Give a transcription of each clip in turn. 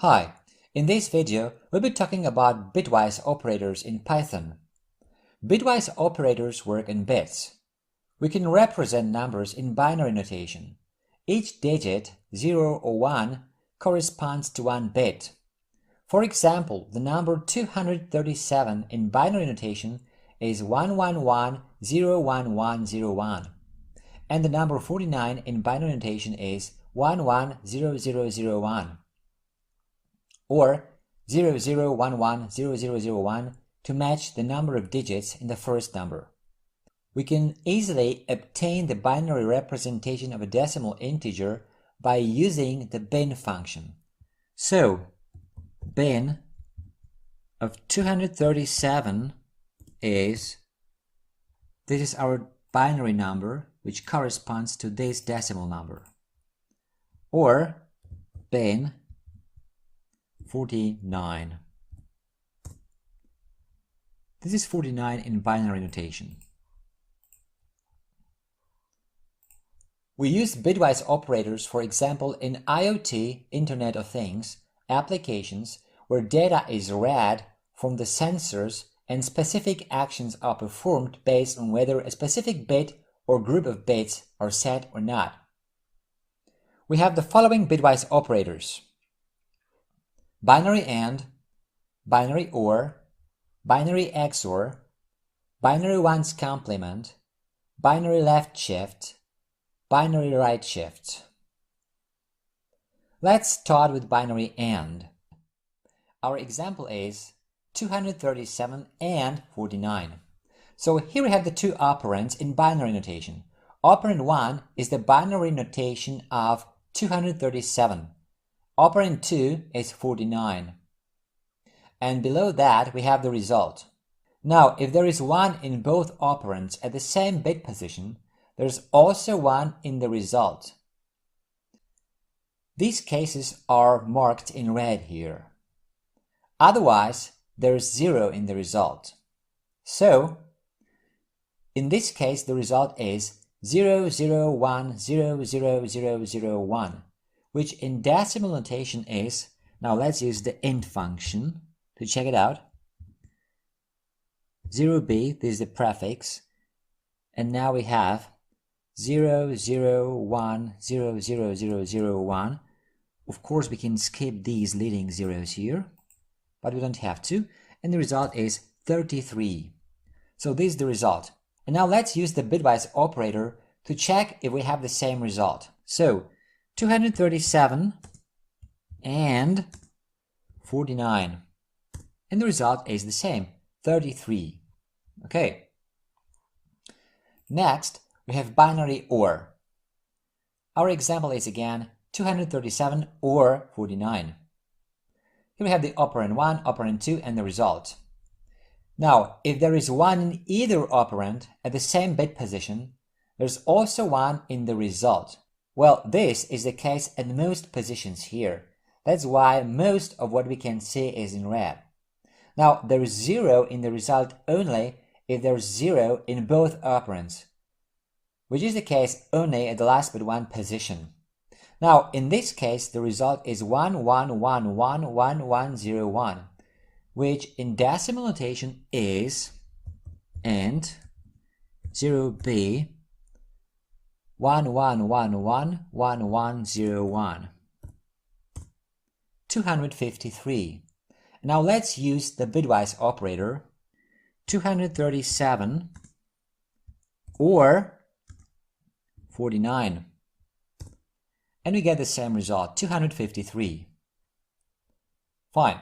Hi, in this video we'll be talking about bitwise operators in Python. Bitwise operators work in bits. We can represent numbers in binary notation. Each digit, 0 or 1, corresponds to one bit. For example, the number 237 in binary notation is 111-01101, and the number 49 in binary notation is 110001. Or 00110001 to match the number of digits in the first number. We can easily obtain the binary representation of a decimal integer by using the bin function. So, bin of 237 this is our binary number, which corresponds to this decimal number. Or bin 49. This is 49 in binary notation. We use bitwise operators, for example, in IoT, Internet of Things, applications where data is read from the sensors and specific actions are performed based on whether a specific bit or group of bits are set or not. We have the following bitwise operators: binary AND, binary OR, binary XOR, binary ones complement, binary left shift, binary right shift. Let's start with binary AND. Our example is 237 and 49. So here we have the two operands in binary notation. Operand 1 is the binary notation of 237. Operand 2 is 49. And below that we have the result. Now, if there is 1 in both operands at the same bit position, there's also 1 in the result. These cases are marked in red here. Otherwise, there's 0 in the result. So, in this case, the result is 001000001, which in decimal notation is, now let's use the int function to check it out. 0b, this is the prefix, and now we have 001000001. Of course, we can skip these leading zeros here, but we don't have to, and the result is 33. So this is the result. And now let's use the bitwise operator to check if we have the same result. So 237 and 49, and the result is the same, 33. Okay. Next, we have binary OR. Our example is again 237 or 49. Here we have the operand 1, operand 2, and the result. Now, if there is 1 in either operand at the same bit position, there's also 1 in the result. Well, this is the case at most positions here. That's why most of what we can see is in red. Now, there is 0 in the result only if there's 0 in both operands, which is the case only at the last but 1 position. Now, in this case, the result is 11111101, which in decimal notation is int 0b 11111101, 253. Now let's use the bitwise operator 237 or 49, and we get the same result, 253. Fine.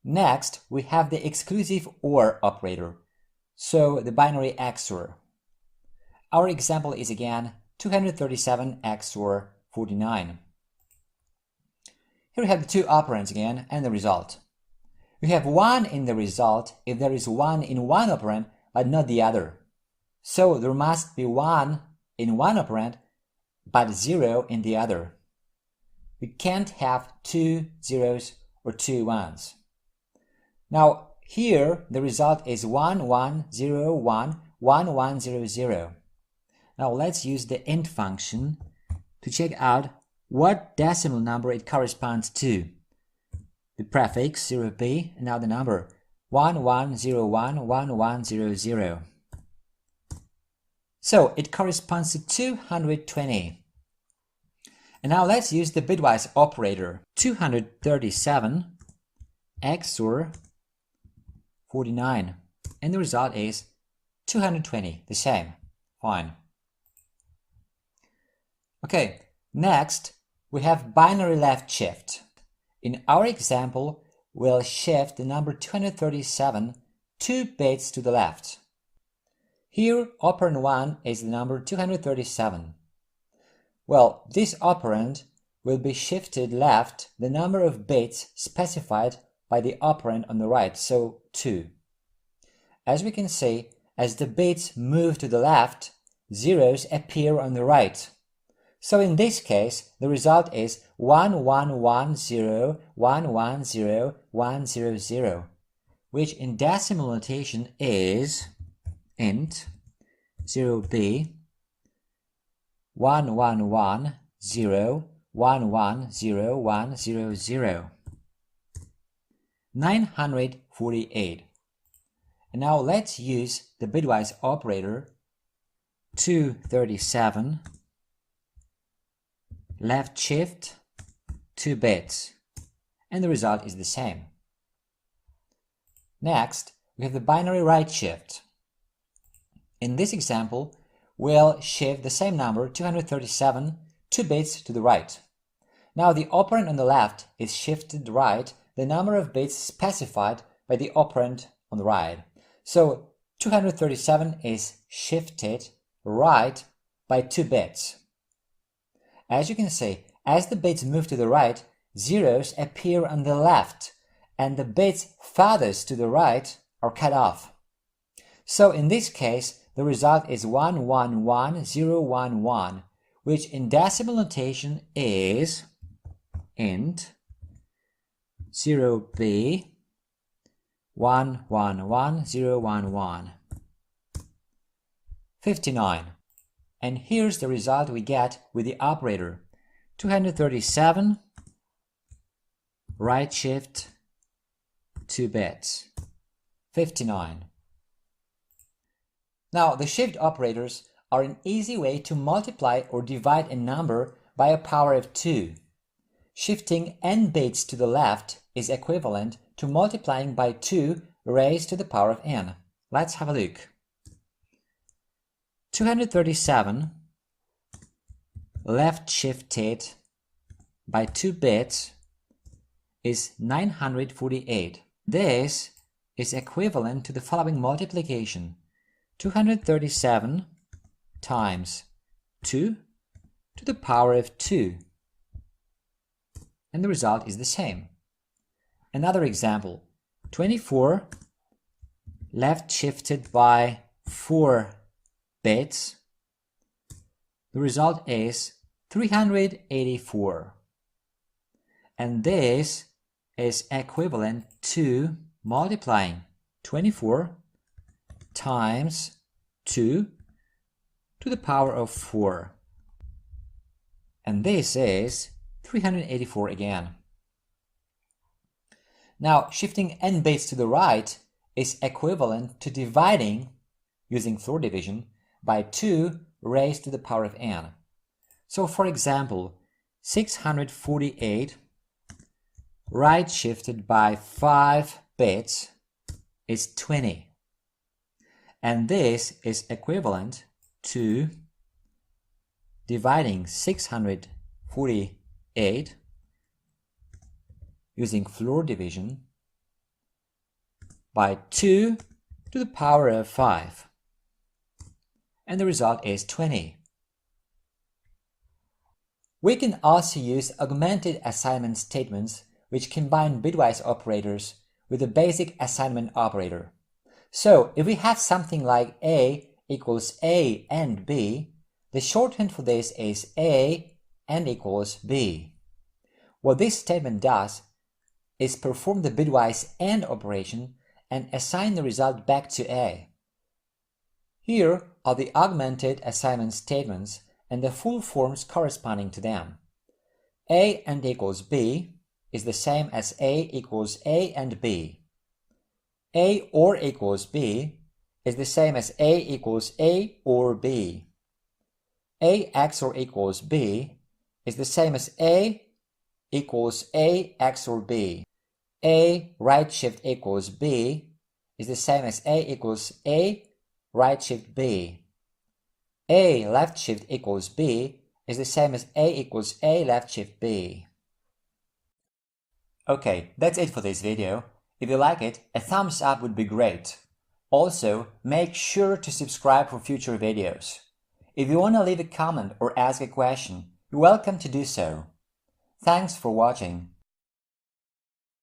Next, we have the exclusive OR operator, so the binary XOR. Our example is again 237 XOR 49. Here we have the two operands again and the result. We have 1 in the result if there is 1 in one operand but not the other. So there must be 1 in one operand but 0 in the other. We can't have 2 zeros or 2 ones. Now here the result is 11011100. Now let's use the int function to check out what decimal number it corresponds to. the prefix 0b, and now the number 1101 1100. So it corresponds to 220. And now let's use the bitwise operator. 237 XOR 49. And the result is 220, the same. Fine. Okay, next we have binary left shift. In our example, we'll shift the number 237 2 bits to the left. Here, operand 1 is the number 237. Well, this operand will be shifted left the number of bits specified by the operand on the right, so 2. As we can see, as the bits move to the left, zeros appear on the right. So in this case, the result is 1110 110 100, which in decimal notation is int 0b 1110 110 100. 948. And now let's use the bitwise operator. 237 left shift 2 bits, and the result is the same. Next, we have the binary right shift. In this example, we'll shift the same number 237 2 bits to the right. Now the operand on the left is shifted right the number of bits specified by the operand on the right. So 237 is shifted right by 2 bits. As you can see, as the bits move to the right, zeros appear on the left, and the bits farthest to the right are cut off. So in this case, the result is 111011, which in decimal notation is int 0b 111011. 59. And here's the result we get with the operator. 237 right shift 2 bits. 59. Now the shift operators are an easy way to multiply or divide a number by a power of 2. Shifting n bits to the left is equivalent to multiplying by 2 raised to the power of n. Let's have a look. 237 left shifted by 2 bits is 948. This is equivalent to the following multiplication. 237 times 2 to the power of 2. And the result is the same. Another example. 24 left shifted by 4 bits. The result is 384. And this is equivalent to multiplying 24 times 2 to the power of 4. And this is 384 again. Now, shifting n bits to the right is equivalent to dividing, using floor division, by 2 raised to the power of n. So, for example, 648 right shifted by 5 bits is 20. And this is equivalent to dividing 648 using floor division by 2 to the power of 5. And the result is 20. We can also use augmented assignment statements which combine bitwise operators with the basic assignment operator. So if we have something like A equals A and B, the shorthand for this is A and equals B. What this statement does is perform the bitwise AND operation and assign the result back to A. Here are the augmented assignment statements and the full forms corresponding to them. A and equals B is the same as A equals A and B. A or equals B is the same as A equals A or B. A XOR equals B is the same as A equals A XOR B. A right shift equals B is the same as A equals A right shift B. A left shift equals B is the same as A equals A left shift B. Okay, that's it for this video. If you like it, a thumbs up would be great. Also, make sure to subscribe for future videos. If you want to leave a comment or ask a question, you're welcome to do so. Thanks for watching.